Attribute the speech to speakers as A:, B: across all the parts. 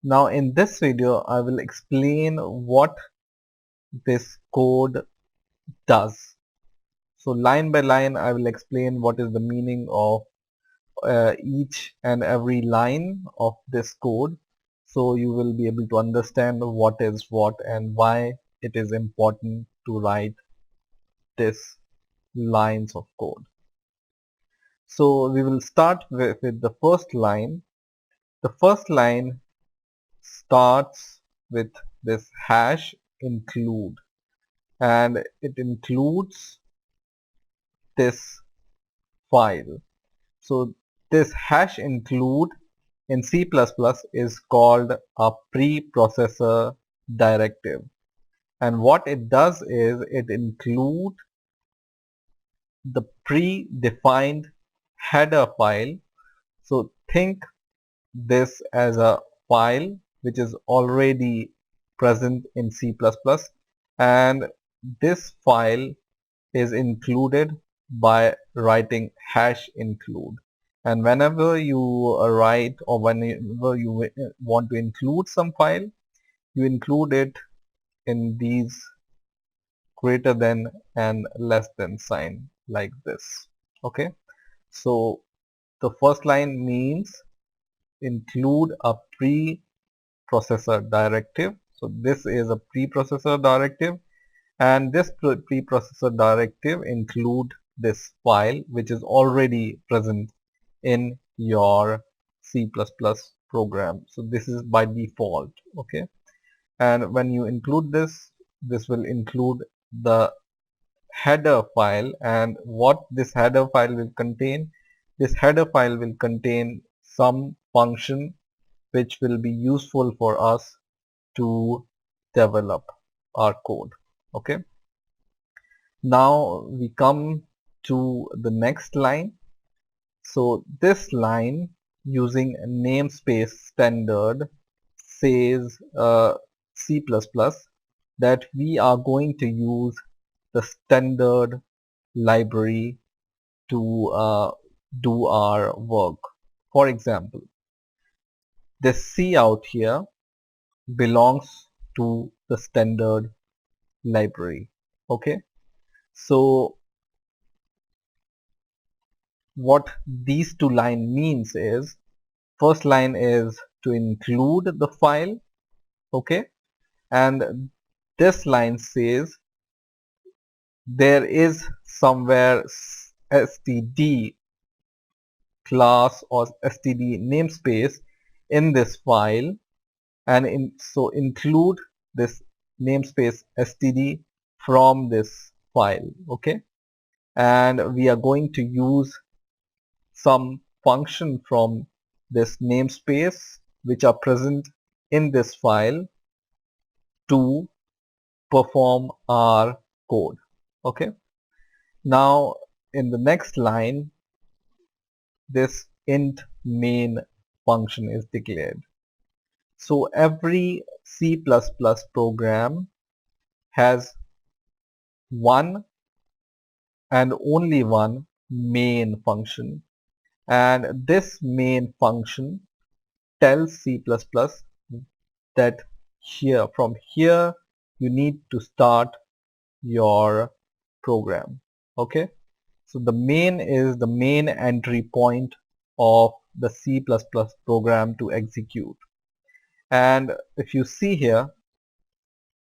A: Now in this video I will explain what this code does. So line by line I will explain what is the meaning of each and every line of this code, so you will be able to understand what is what and why it is important to write this lines of code. So we will start with the first line. The first line starts with this hash include, and it includes this file. So this hash include in C++ is called a preprocessor directive, and what it does is it includes the predefined header file. So think this as a file which is already present in C++, and this file is included by writing hash include. And whenever you write or whenever you want to include some file, you include it in these greater than and less than sign like this. Okay, so the first line means include a preprocessor directive. So this is a preprocessor directive, and this preprocessor directive include this file which is already present in your C++ program. So this is by default. Okay, and when you include this, this will include the header file, and what this header file will contain, this header file will contain some function which will be useful for us to develop our code. Okay, now we come to the next line. So this line using namespace standard says C++ that we are going to use the standard library to do our work. For example, this C out here belongs to the standard library. Okay, so what these two line means is, first line is to include the file. Okay, and this line says there is somewhere std class or std namespace in this file, and so include this namespace std from this file. Okay, and we are going to use some function from this namespace which are present in this file to perform our code. Okay, now in the next line this int main function is declared. So every C++ program has one and only one main function, and this main function tells C++ that from here you need to start your program. Okay, so the main is the main entry point of the C++ program to execute. And if you see here,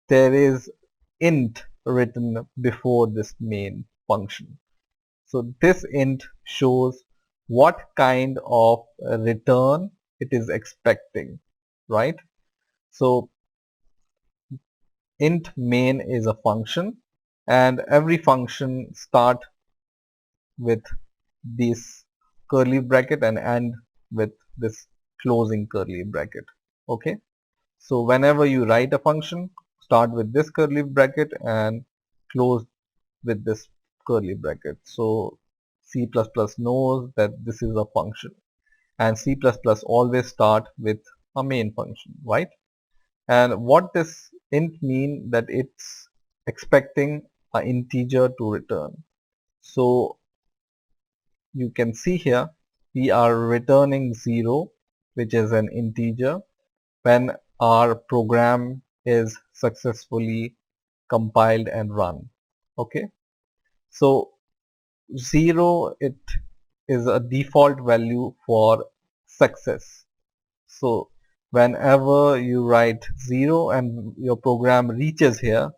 A: there is int written before this main function. So this int shows what kind of return it is expecting, right? So int main is a function, and every function start with this curly bracket and end with this closing curly bracket. Okay, so whenever you write a function, start with this curly bracket and close with this curly bracket. So C++ knows that this is a function, and C++ always start with a main function, right? And what this int mean, that it's expecting an integer to return. So you can see here we are returning 0, which is an integer, when our program is successfully compiled and run. Okay, so 0, it is a default value for success. So whenever you write 0 and your program reaches here,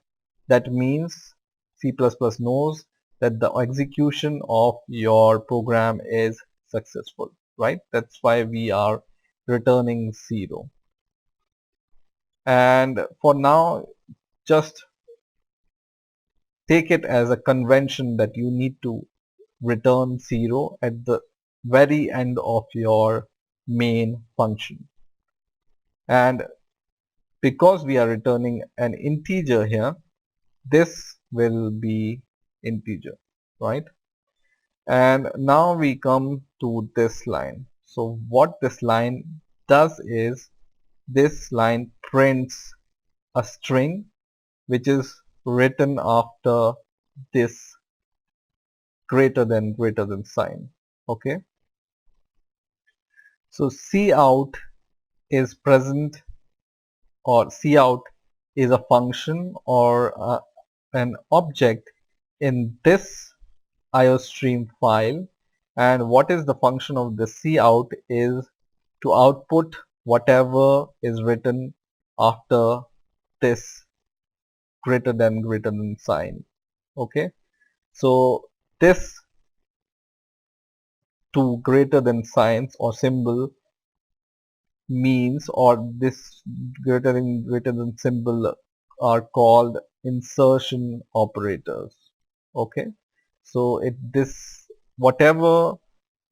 A: that means C++ knows that the execution of your program is successful, right? That's why we are returning 0. And for now, just take it as a convention that you need to return 0 at the very end of your main function. And because we are returning an integer here, this will be integer, right? And now we come to this line. So what this line does is, this line prints a string which is written after this greater than sign. Okay, so cout is present, or cout is a function or an object in this iostream file, and what is the function of the cout is to output whatever is written after this greater than sign. Okay, so this two greater than signs or symbol means, or this greater than symbol are called insertion operators. Okay, so this whatever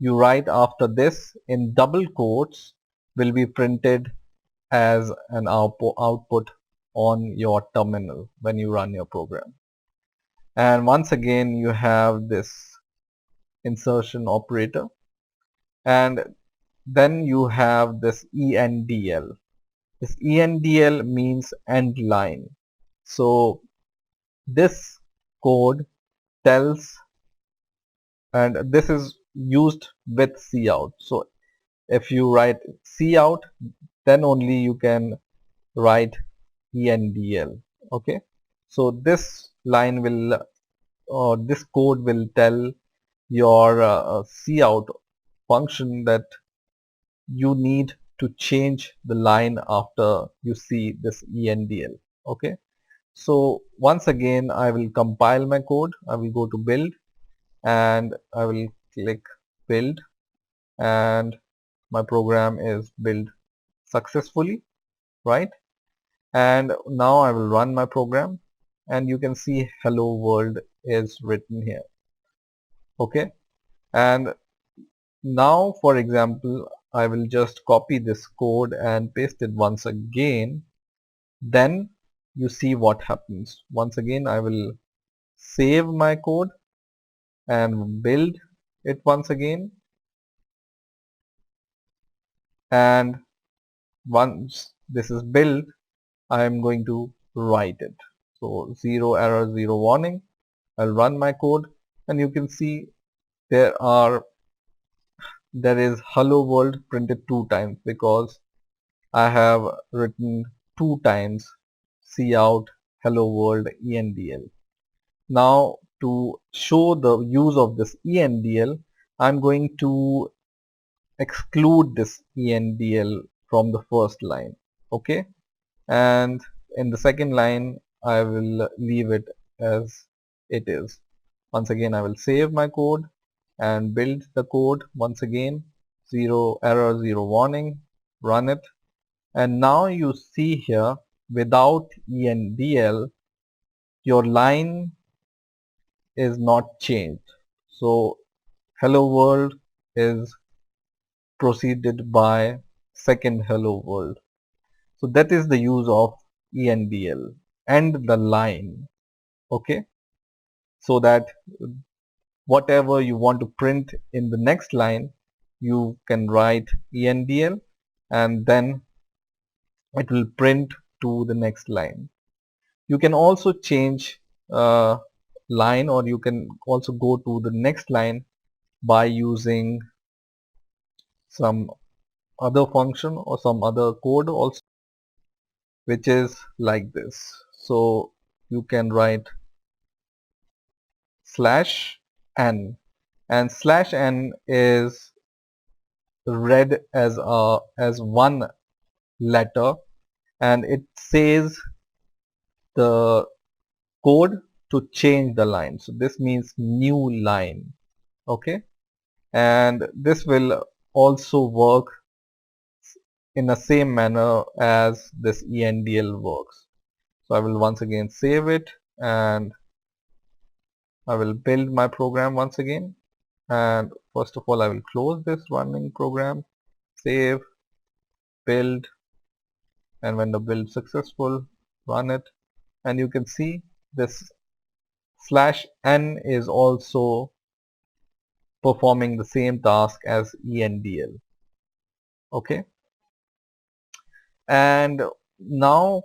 A: you write after this in double quotes will be printed as an output on your terminal when you run your program. And once again you have this insertion operator, and then you have this ENDL. This ENDL means end line. So this code tells, and this is used with cout. So if you write cout, then only you can write ENDL. Okay, so this line will, or this code will tell your cout function that you need to change the line after you see this ENDL. Okay, so once again I will compile my code. I will go to build and I will click build, and my program is built successfully, right? And now I will run my program, and you can see hello world is written here. Okay, and now for example I will just copy this code and paste it once again. Then you see what happens. Once again I will save my code and build it once again, and once this is built I am going to write it. So 0 error, 0 warning. I'll run my code, and you can see there is hello world printed 2 times because I have written 2 times cout hello world ENDL. Now to show the use of this ENDL, I'm going to exclude this ENDL from the first line. Okay, and in the second line I will leave it as it is. Once again I will save my code and build the code once again. 0 error, 0 warning, run it, and now you see here without ENDL your line is not changed. So hello world is proceeded by second hello world. So that is the use of ENDL, end the line. Okay, so that whatever you want to print in the next line you can write ENDL, and then it will print to the next line. You can also change line, or you can also go to the next line by using some other function or some other code also. which is like this. So you can write /n, and /n is read as one letter, and it says the code to change the line. So this means new line. Okay, and this will also work in the same manner as this ENDL works. So I will once again save it, and I will build my program once again. And first of all, I will close this running program, save, build, and when the build successful, run it. And you can see this /n is also performing the same task as ENDL. Okay, and now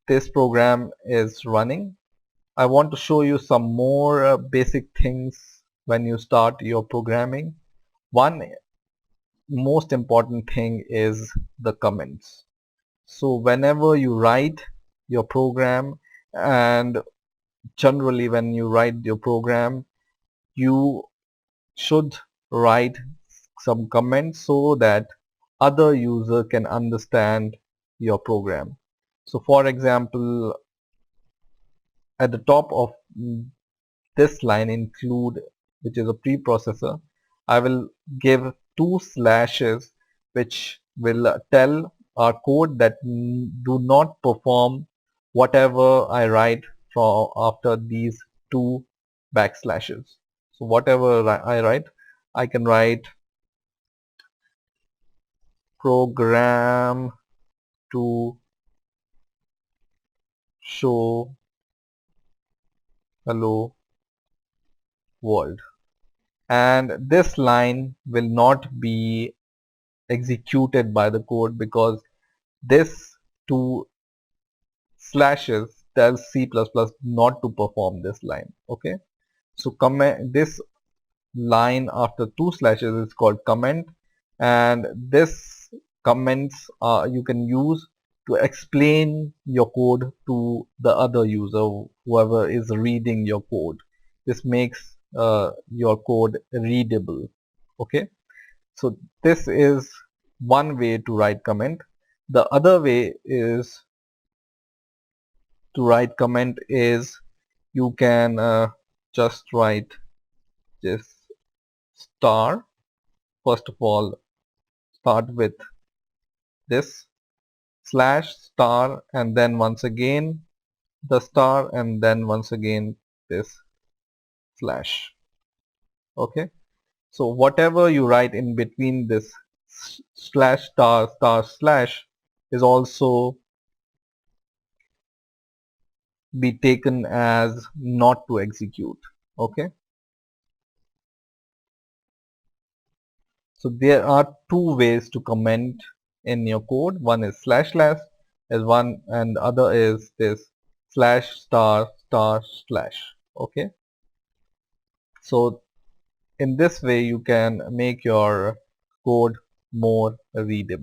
A: this program is running. I want to show you some more basic things when you start your programming. One most important thing is the comments. So whenever you write your program, and generally when you write your program, you should write some comments so that other user can understand your program. So for example, at the top of this line include, which is a preprocessor, I will give two slashes which will tell our code that do not perform whatever I write from after these two backslashes. So whatever I write, I can write program to show hello world, and this line will not be executed by the code because this two slashes tells C++ not to perform this line. Okay, so comment this line after two slashes is called comment, and this comments you can use to explain your code to the other user, whoever is reading your code. This makes your code readable. Okay, so this is one way to write comment. The other way is to write comment is you can just write this star. First of all, start with this slash star, and then once again the star, and then once again this slash. Okay, so whatever you write in between this slash star star slash is also be taken as not to execute. Okay, so there are two ways to comment in your code. One is // is one, and the other is this slash star star slash. Okay, so in this way you can make your code more readable.